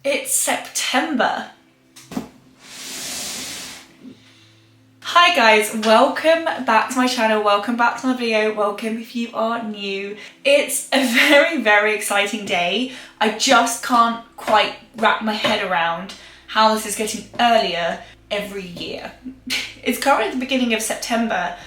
It's September. Hi guys, welcome back to my channel, welcome back to my video, welcome if you are new. It's a very exciting day. I just can't quite wrap my head around how this is getting earlier every year. It's currently the beginning of September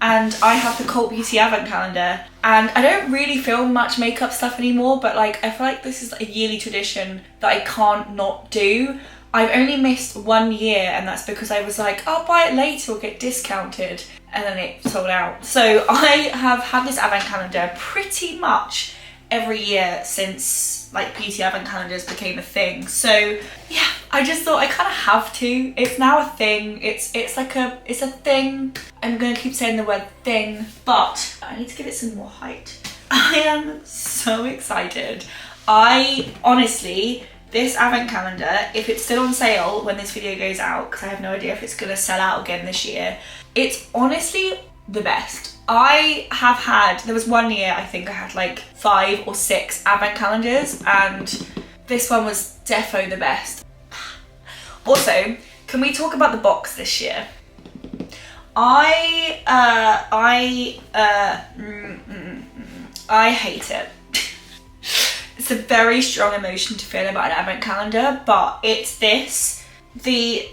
and I have the Cult Beauty Advent Calendar, and I don't really film much makeup stuff anymore, but like I feel like this is a yearly tradition that I can't not do. I've only missed 1 year, and that's because I was like, I'll buy it later or get discounted, and then it sold out. So I have had this advent calendar pretty much every year since like beauty advent calendars became a thing. So yeah, I just thought I kind of have to. It's now a thing. It's a thing. I'm gonna keep saying the word thing, but I need to give it some more height. I am so excited. I honestly, this advent calendar, if it's still on sale when this video goes out, because I have no idea if it's gonna sell out again this year, it's honestly the best. I have had, there was 1 year I think I had like 5 or 6 advent calendars, and this one was defo the best. Also, can we talk about the box this year? I hate it. It's a very strong emotion to feel about an advent calendar, but it's this. The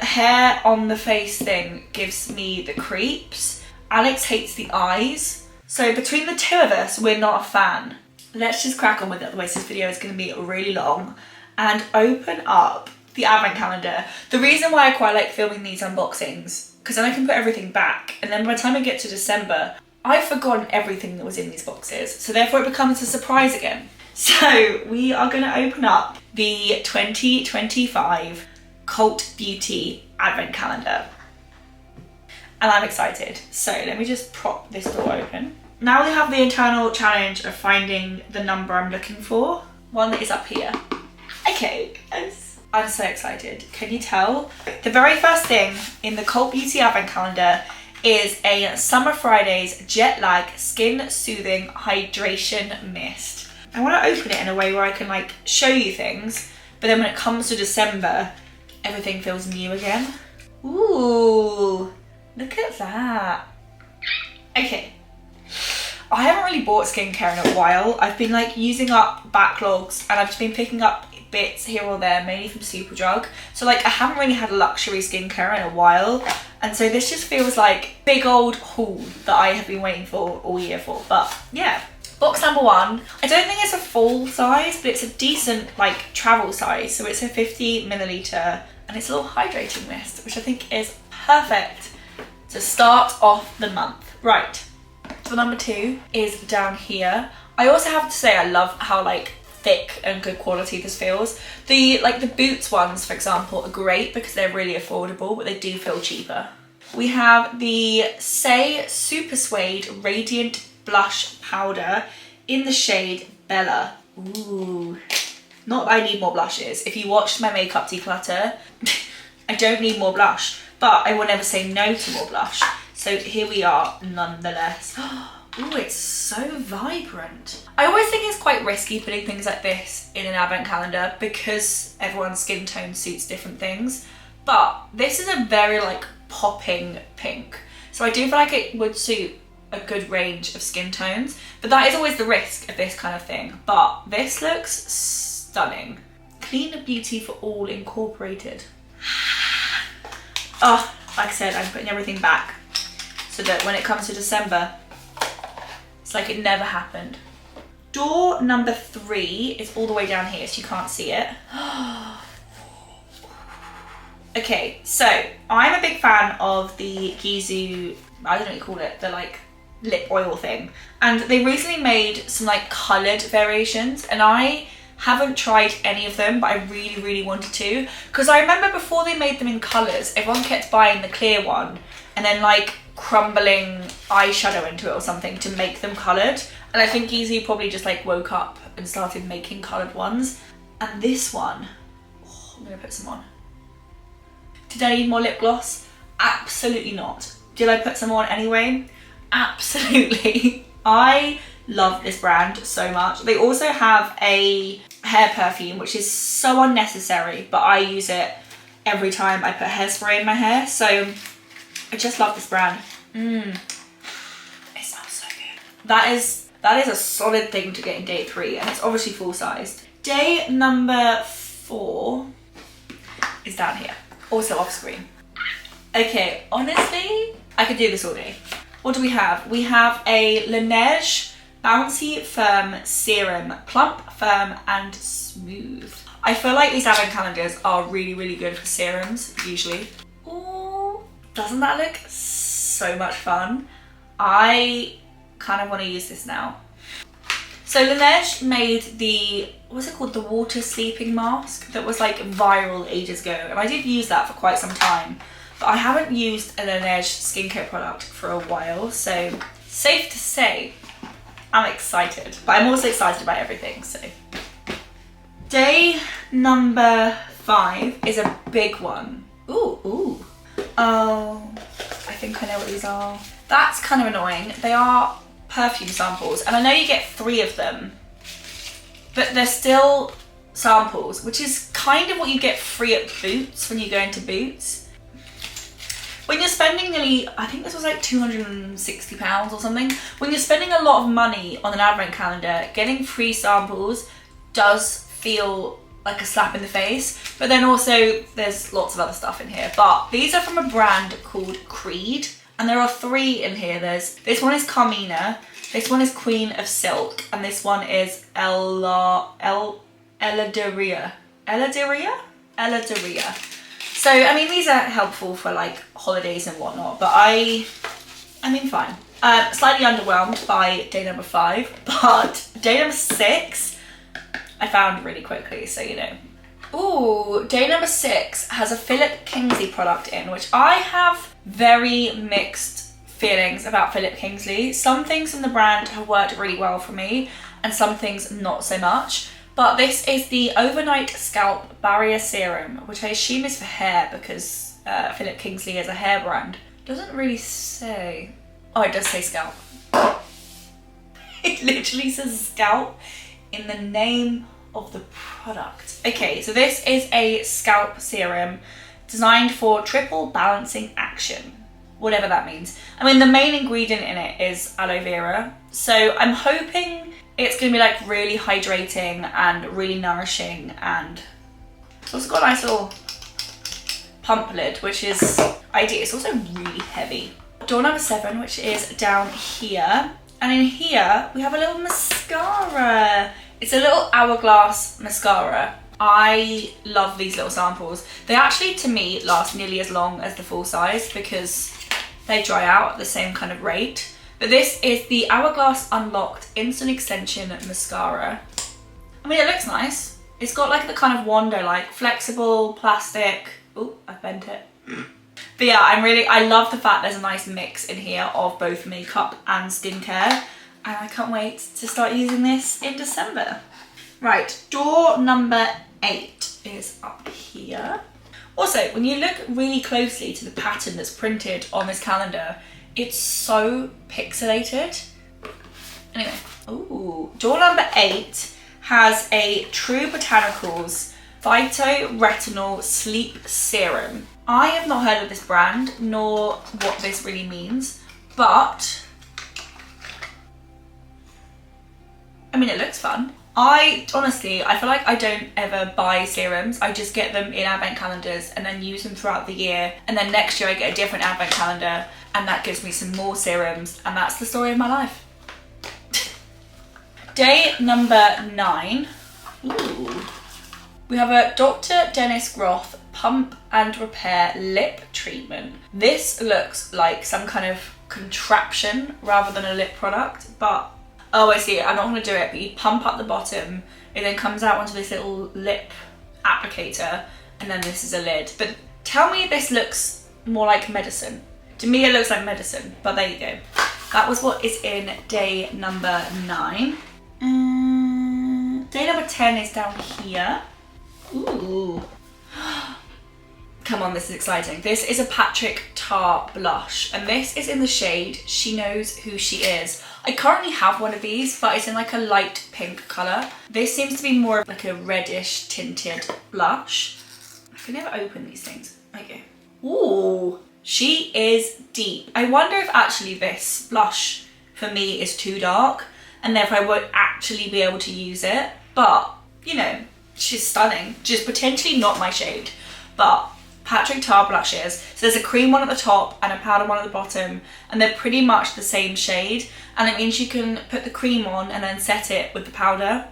hair on the face thing gives me the creeps. Alex hates the eyes. So between the two of us, we're not a fan. Let's just crack on with it, otherwise this video is going to be really long, and open up the advent calendar. The reason why I quite like filming these unboxings, because then I can put everything back, and then by the time I get to December, I've forgotten everything that was in these boxes, so therefore it becomes a surprise again. So we are going to open up the 2025 Cult Beauty Advent Calendar. And I'm excited. So let me just prop this door open. Now we have the internal challenge of finding the number I'm looking for. One that is up here. Okay, I'm so excited. Can you tell? The very first thing in the Cult Beauty Advent Calendar is a Summer Fridays Jet Lag Skin Soothing Hydration Mist. I want to open it in a way where I can like show you things, but then when it comes to December, everything feels new again. Ooh, look at that. Okay, I haven't really bought skincare in a while. I've been like using up backlogs, and I've just been picking up bits here or there, mainly from Superdrug. So like I haven't really had luxury skincare in a while, and so this just feels like big old haul that I have been waiting for all year for. But yeah, box number 1. I don't think it's a full size, but it's a decent like travel size. So it's a 50 milliliter, and it's a little hydrating mist, which I think is perfect to start off the month. Right, so number 2 is down here. I also have to say I love how like thick and good quality this feels. The Boots ones, for example, are great because they're really affordable, but they do feel cheaper. We have the Say Super Suede Radiant Blush Powder in the shade Bella. Ooh, not that I need more blushes. If you watched my makeup declutter, I don't need more blush, but I will never say no to more blush. So here we are nonetheless. Ooh, it's so vibrant. I always think it's quite risky putting things like this in an advent calendar because everyone's skin tone suits different things. But this is a very like popping pink. So I do feel like it would suit a good range of skin tones, but that is always the risk of this kind of thing. But this looks stunning. Clean beauty for all incorporated. Oh, like I said, I'm putting everything back so that when it comes to December, it's like it never happened. Door number 3 is all the way down here, so you can't see it. Okay, so I'm a big fan of the Gisou, I don't know what you call it, the like lip oil thing. And they recently made some like coloured variations, and I haven't tried any of them, but I really wanted to. Because I remember before they made them in colours, everyone kept buying the clear one and then like crumbling eyeshadow into it or something to make them coloured. And I think Gisou probably just like woke up and started making coloured ones. And this one, oh, I'm gonna put some on. Did I need more lip gloss? Absolutely not. Did I put some on anyway? Absolutely. I love this brand so much. They also have a hair perfume, which is so unnecessary, but I use it every time I put hairspray in my hair. So I just love this brand. It smells so good. That is a solid thing to get in day 3, and it's obviously full sized. Day number 4 is down here, also off screen. Okay, honestly, I could do this all day. What do we have? We have a Laneige Bouncy Firm Serum, plump, firm, and smooth. I feel like these advent calendars are really, really good for serums, usually. Ooh, doesn't that look so much fun? I kind of want to use this now. So Laneige made the, what's it called? The water sleeping mask that was like viral ages ago. And I did use that for quite some time. But I haven't used a Laneige skincare product for a while. So safe to say, I'm excited. But I'm also excited about everything, so. Day number 5 is a big one. Ooh. Oh, I think I know what these are. That's kind of annoying. They are perfume samples, and I know you get 3 of them, but they're still samples, which is kind of what you get free at Boots when you go into Boots. When you're spending nearly, I think this was like £260 or something, when you're spending a lot of money on an advent calendar, getting free samples does feel like a slap in the face, but then also there's lots of other stuff in here. But these are from a brand called Creed, and there are 3 in here. This one is Carmina, this one is Queen of Silk, and this one is Eladeria. So, I mean, these are helpful for like holidays and whatnot, but I mean, fine. Slightly underwhelmed by day number 5, but day number 6, I found really quickly, so you know. Ooh, day number 6 has a Philip Kingsley product in, which I have very mixed feelings about Philip Kingsley. Some things in the brand have worked really well for me, and some things not so much. But this is the Overnight Scalp Barrier Serum, which I assume is for hair because Philip Kingsley is a hair brand. Doesn't really say. Oh, it does say scalp. It literally says scalp in the name of the product. Okay, so this is a scalp serum designed for triple balancing action, whatever that means. I mean, the main ingredient in it is aloe vera, so I'm hoping it's gonna be like really hydrating and really nourishing, and it's also got a nice little pump lid, which is ideal. It's also really heavy. Door number 7, which is down here, and in here we have a little mascara. It's a little hourglass mascara. I love these little samples. They actually, to me, last nearly as long as the full size because they dry out at the same kind of rate. But this is the Hourglass Unlocked Instant Extension Mascara. I mean, it looks nice. It's got like the kind of Wando, like flexible, plastic. Oh, I bent it. But yeah, I love the fact there's a nice mix in here of both makeup and skincare. And I can't wait to start using this in December. Right, door number 8 is up here. Also, when you look really closely to the pattern that's printed on this calendar, it's so pixelated. Anyway, ooh. Door number 8 has a True Botanicals Phyto-Retinol Sleep Serum. I have not heard of this brand, nor what this really means, but I mean, it looks fun. I feel like I don't ever buy serums. I just get them in advent calendars and then use them throughout the year. And then next year I get a different advent calendar and that gives me some more serums, and that's the story of my life. Day number 9. Ooh. We have a Dr. Dennis Groth Pump and Repair Lip Treatment. This looks like some kind of contraption rather than a lip product, but oh, I see. I'm not going to do it, but you pump up the bottom, it then comes out onto this little lip applicator, and then this is a lid. But tell me this looks more like medicine. To me, it looks like medicine, but there you go. That was what is in day number 9. Day number 10 is down here. Ooh. Come on, this is exciting. This is a Patrick Tar blush, and this is in the shade She Knows Who She Is. I currently have one of these, but it's in like a light pink colour. This seems to be more of like a reddish tinted blush. I can never open these things. Okay. Ooh, she is deep. I wonder if actually this blush for me is too dark and therefore I won't actually be able to use it. But, you know, she's stunning. Just potentially not my shade, but Patrick Tar blushes. So there's a cream one at the top and a powder one at the bottom, and they're pretty much the same shade. And it means you can put the cream on and then set it with the powder.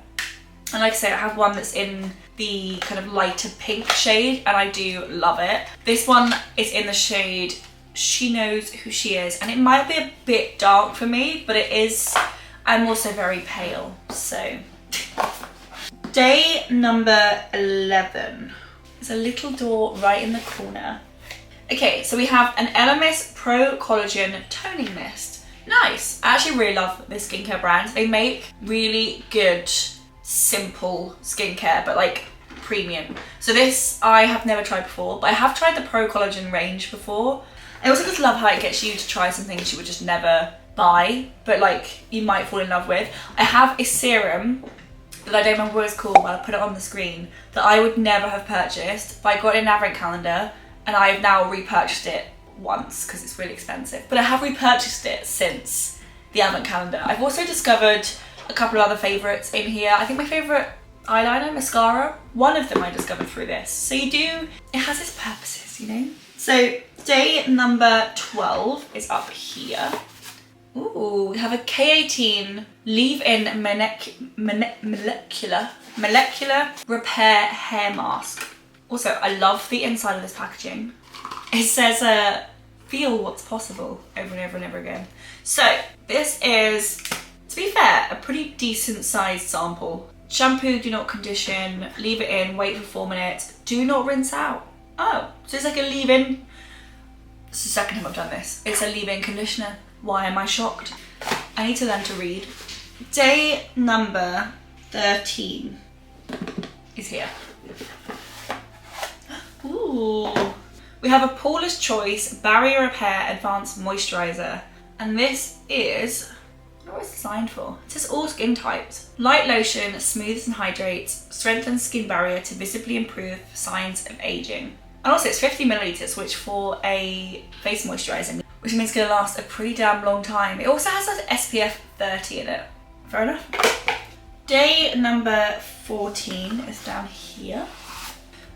And like I said, I have one that's in the kind of lighter pink shade and I do love it. This one is in the shade She Knows Who She Is, and it might be a bit dark for me, but it is, I'm also very pale, so. Day number 11. There's a little door right in the corner. Okay, so we have an Elemis Pro Collagen Toning Mist. Nice. I actually really love this skincare brand. They make really good, simple skincare, but like premium. So this I have never tried before, but I have tried the Pro Collagen range before. I also just love how it gets you to try some things you would just never buy, but like you might fall in love with. I have a serum that I don't remember what it's called, but I'll put it on the screen, that I would never have purchased, but I got it in an advent calendar and I've now repurchased it once because it's really expensive. But I have repurchased it since the advent calendar. I've also discovered a couple of other favourites in here. I think my favourite eyeliner, mascara, one of them I discovered through this. So you do, it has its purposes, you know? So day number 12 is up here. Ooh, we have a K18 leave-in molecular repair hair mask. Also, I love the inside of this packaging. It says, feel what's possible over and over and over again. So this is, to be fair, a pretty decent sized sample. Shampoo, do not condition, leave it in, wait for 4 minutes, do not rinse out. Oh, so it's like a leave-in. It's the second time I've done this. It's a leave-in conditioner. Why am I shocked? I need to learn to read. Day number 13 is here. Ooh. We have a Paula's Choice Barrier Repair Advanced Moisturiser. And this is, what is it designed for? It says all skin types. Light lotion, smooths and hydrates, strengthens skin barrier to visibly improve signs of aging. And also it's 50 millilitres, which for a face moisturising, which means it's gonna last a pretty damn long time. It also has an SPF 30 in it. Fair enough. Day number 14 is down here.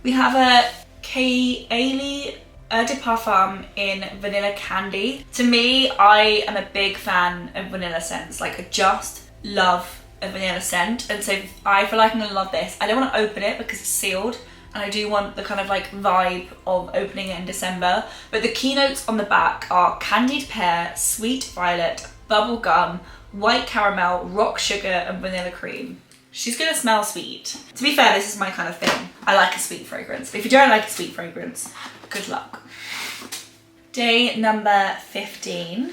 We have a Kaylee Eau de Parfum in Vanilla Candy. To me, I am a big fan of vanilla scents. Like, I just love a vanilla scent. And so I feel like I'm gonna love this. I don't wanna open it because it's sealed. And I do want the kind of like vibe of opening it in December. But the keynotes on the back are candied pear, sweet violet, bubble gum, white caramel, rock sugar, and vanilla cream. She's gonna smell sweet. To be fair, this is my kind of thing. I like a sweet fragrance. But if you don't like a sweet fragrance, good luck. Day number 15.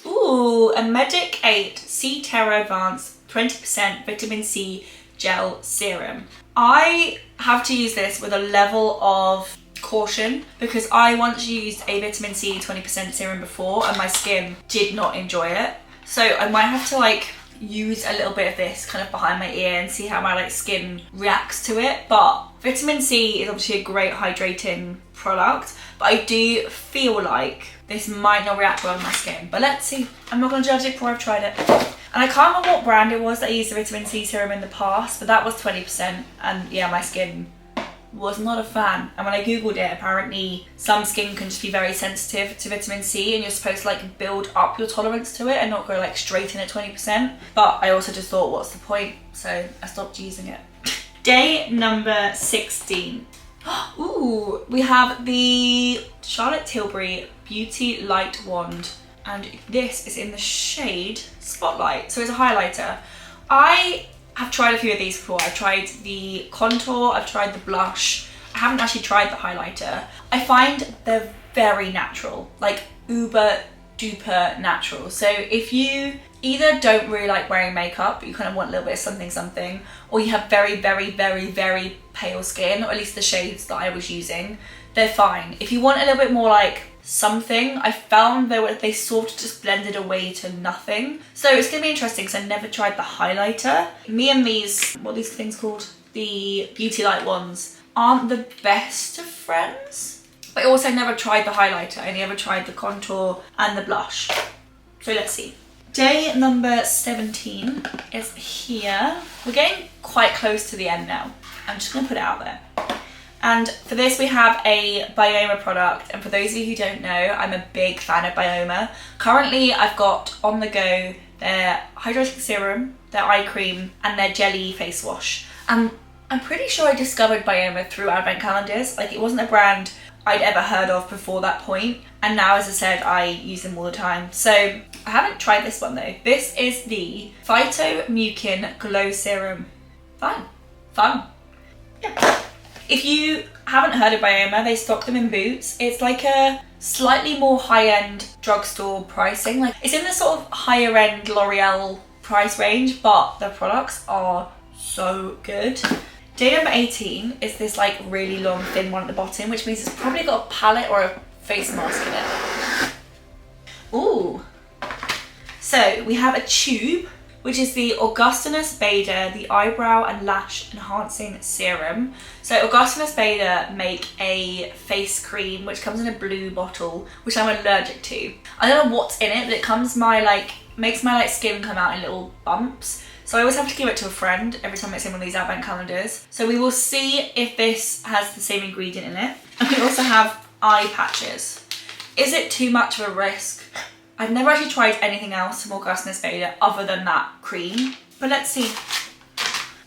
Ooh, a Medic 8 C Terra Advanced 20% Vitamin C Gel Serum. I have to use this with a level of caution because I once used a vitamin C 20% serum before and my skin did not enjoy it. So I might have to like use a little bit of this kind of behind my ear and see how my like skin reacts to it. But vitamin C is obviously a great hydrating product, but I do feel like this might not react well with my skin. But let's see. I'm not gonna judge it before I've tried it. And I can't remember what brand it was that I used the vitamin C serum in the past, but that was 20%. And yeah, my skin was not a fan. And when I Googled it, apparently some skin can just be very sensitive to vitamin C and you're supposed to like build up your tolerance to it and not go like straight in at 20%. But I also just thought, what's the point? So I stopped using it. Day number 16. Ooh, we have the Charlotte Tilbury Beauty Light Wand. And this is in the shade Spotlight, so it's a highlighter. I have tried a few of these before. I've tried the contour, I've tried the blush. I haven't actually tried the highlighter. I find they're very natural, like uber duper natural. So if you either don't really like wearing makeup, but you kind of want a little bit of something something, or you have very, very, very, very pale skin, or at least the shades that I was using, they're fine. If you want a little bit more like something, I found they sort of just blended away to nothing. So it's gonna be interesting because I never tried the highlighter. Me and these, what are these things called? The Beauty Light ones aren't the best of friends. But I also never tried the highlighter. I only ever tried the contour and the blush. So let's see. Day number 17 is here. We're getting quite close to the end now. I'm just gonna put it out there. And for this we have a Bioma product, and for those of you who don't know, I'm a big fan of Bioma. Currently I've got on the go their hydrating serum, their eye cream, and their jelly face wash. And I'm pretty sure I discovered Bioma through advent calendars. Like, it wasn't a brand I'd ever heard of before that point, and now, as I said, I use them all the time. So I haven't tried this one though. This is the Phyto Mucin Glow Serum. Fun. Yeah. If you haven't heard of Bioma, they stock them in Boots. It's like a slightly more high-end drugstore pricing. Like, it's in the sort of higher-end L'Oreal price range, but the products are so good. Day number 18 is this like really long thin one at the bottom, which means it's probably got a palette or a face mask in it. Ooh. So we have a tube, which is the Augustinus Bader, the Eyebrow and Lash Enhancing Serum. So Augustinus Bader make a face cream, which comes in a blue bottle, which I'm allergic to. I don't know what's in it, but it comes makes my skin come out in little bumps. So I always have to give it to a friend every time it's in one of these advent calendars. So we will see if this has the same ingredient in it. And we also have eye patches. Is it too much of a risk? I've never actually tried anything else from Augustinus Bader other than that cream, but let's see.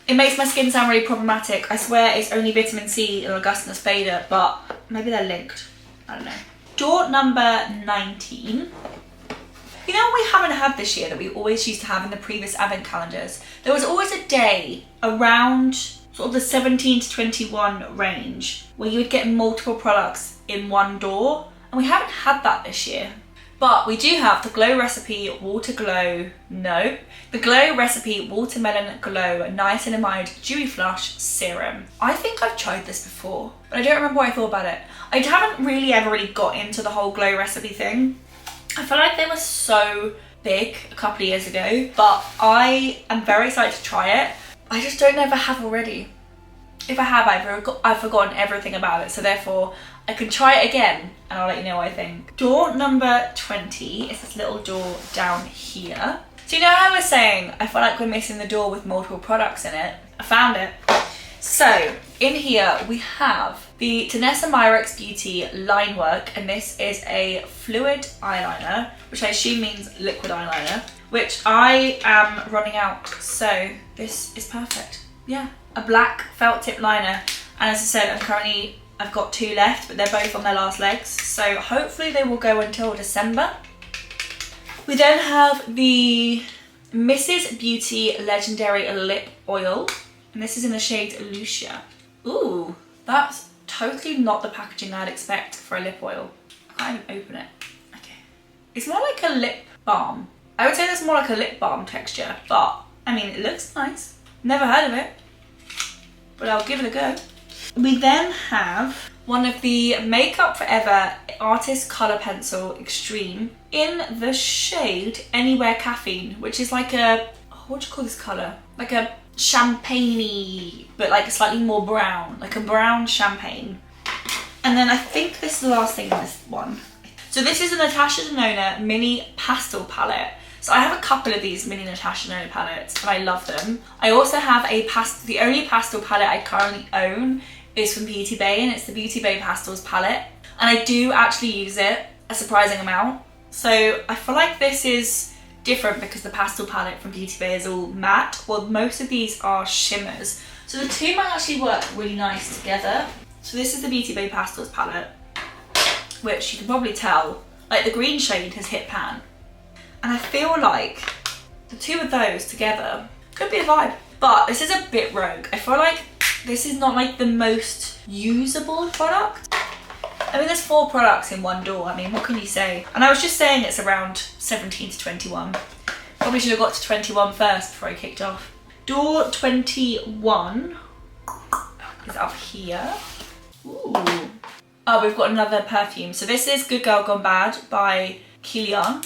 It makes my skin sound really problematic. I swear it's only vitamin C in Augustinus Bader, but maybe they're linked. I don't know. Door number 19. You know what we haven't had this year that we always used to have in the previous advent calendars? There was always a day around sort of the 17 to 21 range where you would get multiple products in one door, and we haven't had that this year. But we do have the Glow Recipe the Glow Recipe Watermelon Glow Niacinamide Dewy Flush Serum. I think I've tried this before, but I don't remember what I thought about it. I haven't ever really got into the whole Glow Recipe thing. I feel like they were so big a couple of years ago, but I am very excited to try it. I just don't know if I have already. If I have, I've forgotten everything about it, so therefore I can try it again and I'll let you know what I think. Door number 20 is this little door down here. So you know how I was saying I feel like we're missing the door with multiple products in it? I found it. So in here we have the Tanessa Myrex Beauty Line Work, and this is a fluid eyeliner, which I assume means liquid eyeliner, which I am running out, so this is perfect. Yeah, a black felt tip liner, and as I said, I've got 2 left, but they're both on their last legs, so hopefully they will go until December. We then have the Mrs. Beauty Legendary Lip Oil, and this is in the shade Lucia. Ooh, that's totally not the packaging I'd expect for a lip oil. I can't even open it. Okay. It's more like a lip balm. I would say that's more like a lip balm texture, but I mean, it looks nice. Never heard of it, but I'll give it a go. We then have one of the Makeup Forever Artist Colour Pencil Extreme in the shade Anywhere Caffeine, which is like a, what do you call this colour? Like a champagne-y, but like slightly more brown, like a brown champagne. And then I think this is the last thing in this one. So this is a Natasha Denona mini pastel palette. So I have a couple of these mini Natasha Denona palettes and I love them. I also have the only pastel palette I currently own is from Beauty Bay, and it's the Beauty Bay Pastels palette. And I do actually use it a surprising amount. So I feel like this is different because the pastel palette from Beauty Bay is all matte, while most of these are shimmers. So the two might actually work really nice together. So this is the Beauty Bay Pastels palette, which you can probably tell, like the green shade has hit pan. And I feel like the two of those together could be a vibe. But this is a bit rogue. I feel like this is not like the most usable product. I mean, there's 4 products in one door. I mean, what can you say? And I was just saying it's around 17 to 21. Probably should have got to 21 first before I kicked off. Door 21 is up here. Ooh. Oh, we've got another perfume. So this is Good Girl Gone Bad by Kilian.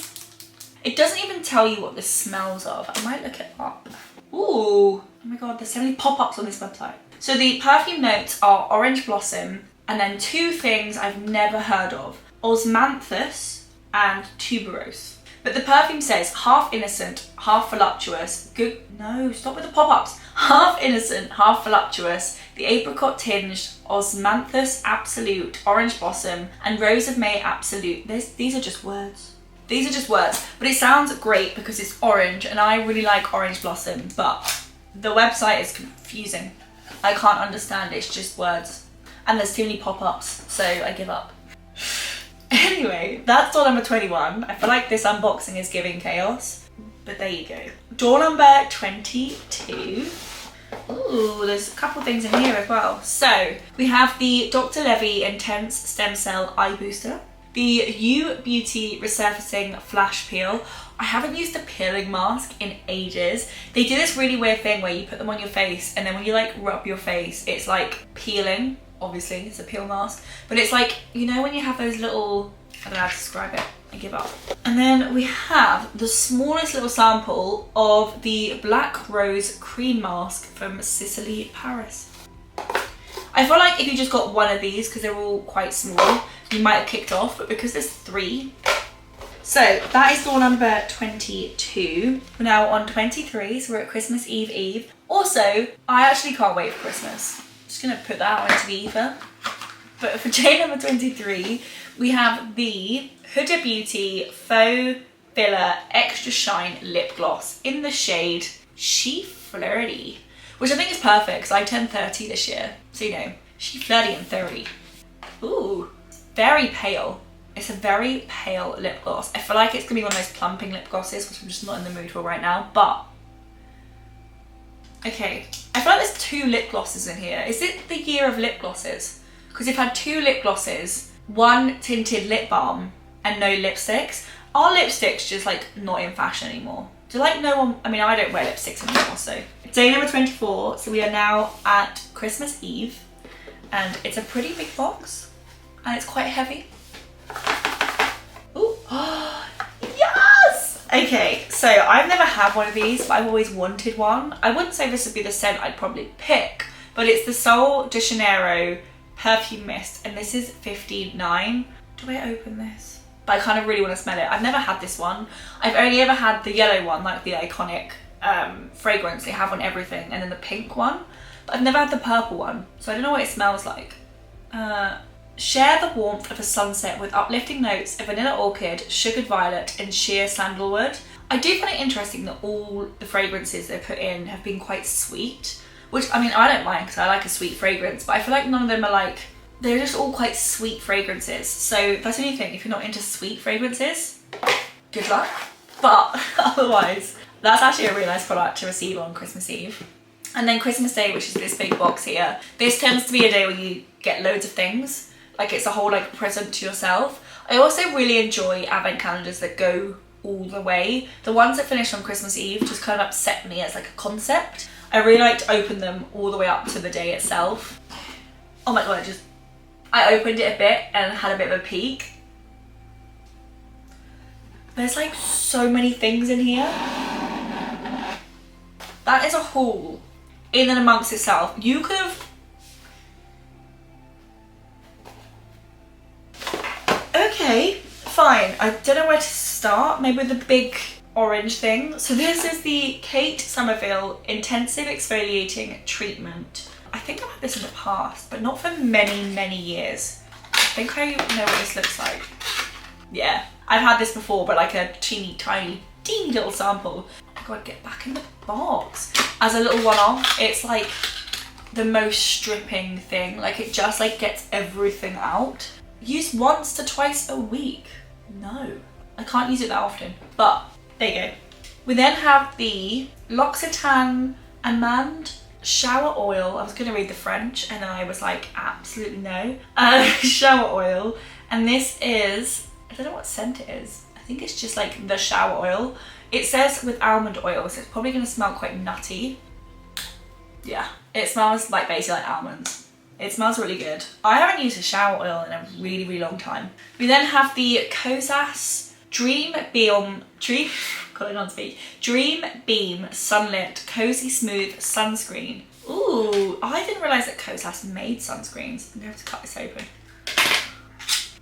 It doesn't even tell you what this smells of. I might look it up. Ooh, oh my god, there's so many pop-ups on this website. So the perfume notes are orange blossom and then two things I've never heard of. Osmanthus and tuberose. But the perfume says half innocent, half voluptuous. Good, no, stop with the pop-ups. Half innocent, half voluptuous. The apricot tinged, Osmanthus absolute, orange blossom, and rose of May absolute. These are just words. These are just words, but it sounds great because it's orange and I really like orange blossom, but the website is confusing. I can't understand, it's just words. And there's too many pop-ups, so I give up. Anyway, that's door number 21. I feel like this unboxing is giving chaos, but there you go. Door number 22. Ooh, there's a couple things in here as well. So we have the Dr. Levy Intense Stem Cell Eye Booster, the U Beauty Resurfacing Flash Peel. I haven't used a peeling mask in ages. They do this really weird thing where you put them on your face and then when you like rub your face, it's like peeling. Obviously, it's a peel mask, but it's like, you know when you have those little, I don't know how to describe it, I give up. And then we have the smallest little sample of the Black Rose Cream Mask from Sicily, Paris. I feel like if you just got one of these, because they're all quite small, you might have kicked off, but because there's 3. So that is door number 22. We're now on 23, so we're at Christmas Eve. Also, I actually can't wait for Christmas. I'm just gonna put that out into the ether. But for J number 23, we have the Huda Beauty Faux Filler Extra Shine Lip Gloss in the shade She Flirty, which I think is perfect because I turned 30 this year. So, you know, She Flirty and 30. Ooh, very pale. It's a very pale lip gloss. I feel like it's gonna be one of those plumping lip glosses, which I'm just not in the mood for right now, but okay. I feel like there's 2 lip glosses in here. Is it the year of lip glosses? Because you've had 2 lip glosses, 1 tinted lip balm, and no lipsticks. Are lipsticks just like not in fashion anymore? Do like no one, I mean, I don't wear lipsticks anymore, so. Day number 24, so we are now at Christmas Eve, and it's a pretty big box, and it's quite heavy. Ooh, yes! Okay, so I've never had one of these, but I've always wanted one. I wouldn't say this would be the scent I'd probably pick, but it's the Sol de Janeiro Perfume Mist, and this is 59. Do I open this? But I kind of really want to smell it. I've never had this one. I've only ever had the yellow one, like the iconic fragrance they have on everything, and then the pink one. But I've never had the purple one, so I don't know what it smells like. Share the warmth of a sunset with uplifting notes of vanilla orchid, sugared violet, and sheer sandalwood. I do find it interesting that all the fragrances they put in have been quite sweet, which, I mean, I don't mind because I like a sweet fragrance, but I feel like none of them are like, they're just all quite sweet fragrances. So that's the only thing, if you're not into sweet fragrances, good luck. But otherwise, that's actually a really nice product to receive on Christmas Eve. And then Christmas Day, which is this big box here, this tends to be a day where you get loads of things. Like it's a whole like present to yourself. I also really enjoy advent calendars that go all the way. The ones that finish on Christmas Eve just kind of upset me as like a concept. I really like to open them all the way up to the day itself. Oh my god, I opened it a bit and had a bit of a peek. There's like so many things in here. That is a haul in and amongst itself. You could have... Okay, fine. I don't know where to start. Maybe with the big orange thing. So this is the Kate Somerville Intensive Exfoliating Treatment. I think I've had this in the past, but not for many, many years. I think I know what this looks like. Yeah, I've had this before, but like a teeny tiny little sample. Oh my god, get back in the box. As a little one-off, it's like the most stripping thing. Like it just like gets everything out. Use once to twice a week. No, I can't use it that often, but there you go. We then have the L'Occitane Amande shower oil. I was going to read the French and then I was like, absolutely no. Shower oil. And this is, I don't know what scent it is. I think it's just like the shower oil. It says with almond oil, so it's probably going to smell quite nutty. Yeah, it smells like basically like almonds. It smells really good. I haven't used a shower oil in a really, really long time. We then have the Kosas Dream Beam Sunlit Cozy Smooth Sunscreen. Ooh, I didn't realise that Kosas made sunscreens. I'm going to have to cut this open.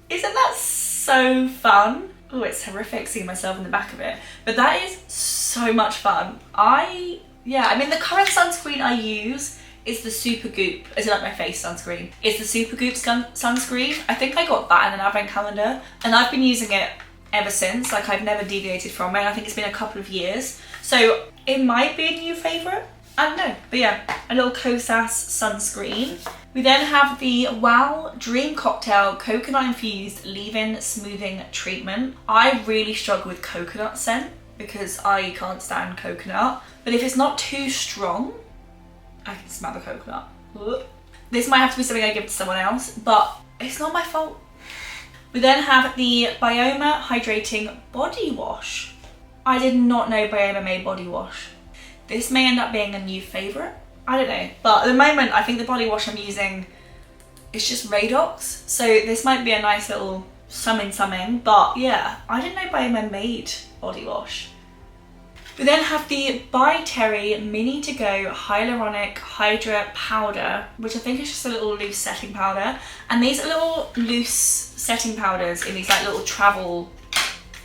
Isn't that so fun? Oh, it's horrific seeing myself in the back of it. But that is so much fun. I mean, the current sunscreen I use is the Supergoop, as in like my face sunscreen. It's the Supergoop sunscreen. I think I got that in an advent calendar, and I've been using it ever since. Like, I've never deviated from it. I think it's been a couple of years. So it might be a new favourite. I don't know. But yeah, a little Kosas sunscreen. We then have the Wow Dream Cocktail Coconut Infused Leave-In Smoothing Treatment. I really struggle with coconut scent because I can't stand coconut. But if it's not too strong, I can smell the coconut. This might have to be something I give to someone else, but it's not my fault. We then have the Bioma Hydrating Body Wash. I did not know Bioma made body wash. This may end up being a new favourite. I don't know. But at the moment, I think the body wash I'm using is just Radox. So this might be a nice little summing. But yeah, I didn't know Bioma made body wash. We then have the By Terry Mini To Go Hyaluronic Hydra Powder, which I think is just a little loose setting powder. And these are little loose setting powders in these like little travel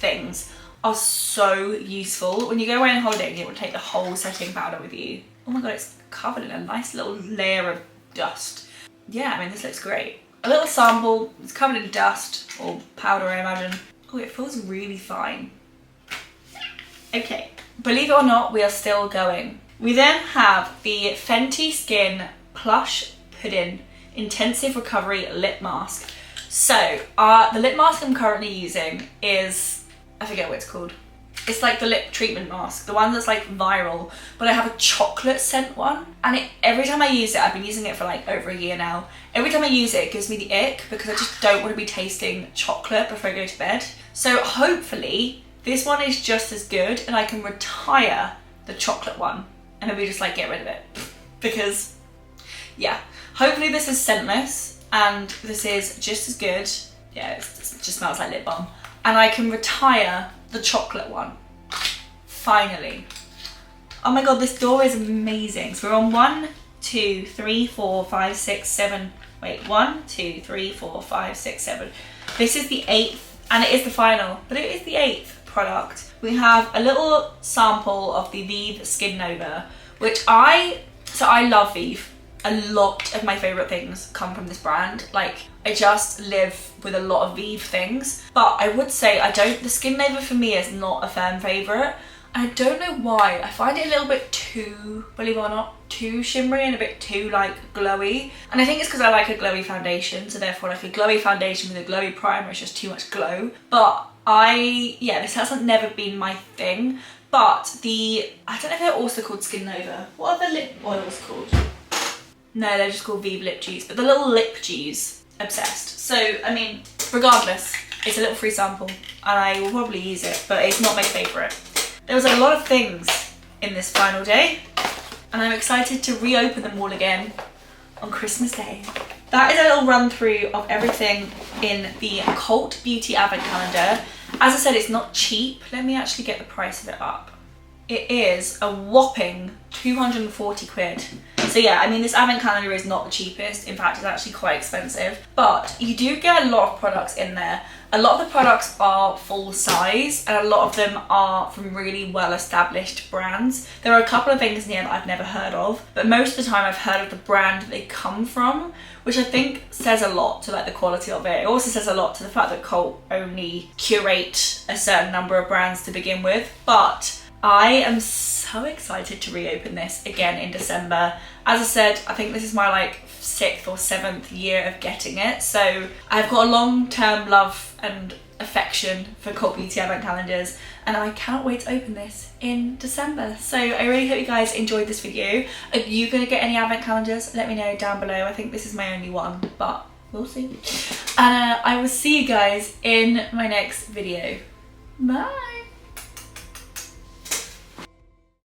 things are so useful. When you go away on holiday, you want to take the whole setting powder with you. Oh my god, it's covered in a nice little layer of dust. Yeah, I mean, this looks great. A little sample, it's covered in dust or powder, I imagine. Oh, it feels really fine. Okay. Believe it or not, we are still going. We then have the Fenty Skin Plush Pudding Intensive Recovery Lip Mask. So, the lip mask I'm currently using is, I forget what it's called. It's like the lip treatment mask, the one that's like viral, but I have a chocolate scent one. And every time I use it, I've been using it for like over a year now. Every time I use it, it gives me the ick because I just don't want to be tasting chocolate before I go to bed. So hopefully, this one is just as good and I can retire the chocolate one and maybe just like get rid of it. Because yeah, hopefully this is scentless and this is just as good. Yeah, it just smells like lip balm. And I can retire the chocolate one. Finally. Oh my god, this door is amazing. So we're on 1, 2, 3, 4, 5, 6, 7. Wait, 1, 2, 3, 4, 5, 6, 7. This is the 8th and it is the final, but it is the 8th product. We have a little sample of the Vive Skin Nova, which I love Vive. A lot of my favourite things come from this brand. Like, I just live with a lot of Vive things. But I would say the Skin Nova for me is not a firm favourite. And I don't know why. I find it a little bit too, believe it or not, too shimmery and a bit too like glowy. And I think it's because I like a glowy foundation. So therefore like a glowy foundation with a glowy primer is just too much glow. But this hasn't never been my thing. But I don't know if they're also called Skin Nova. What are the lip oils called? No, they're just called Vive Lip Juice, but the little lip juice, obsessed. So, I mean, regardless, it's a little free sample and I will probably use it, but it's not my favourite. There was a lot of things in this final day and I'm excited to reopen them all again on Christmas Day. That is a little run through of everything in the Cult Beauty Advent Calendar. As I said, it's not cheap. Let me actually get the price of it up. It is a whopping 240 quid. So yeah, I mean, this advent calendar is not the cheapest. In fact, it's actually quite expensive. But you do get a lot of products in there. A lot of the products are full size and a lot of them are from really well-established brands. There are a couple of things in here that I've never heard of, but most of the time I've heard of the brand they come from, which I think says a lot to like the quality of it. It also says a lot to the fact that Cult only curate a certain number of brands to begin with. But I am so excited to reopen this again in December. As I said, I think this is my like 6th or 7th year of getting it. So I've got a long-term love and affection for Cult Beauty Advent Calendars and I cannot wait to open this in December. So I really hope you guys enjoyed this video. Are you going to get any Advent Calendars? Let me know down below. I think this is my only one, but we'll see. And I will see you guys in my next video. Bye!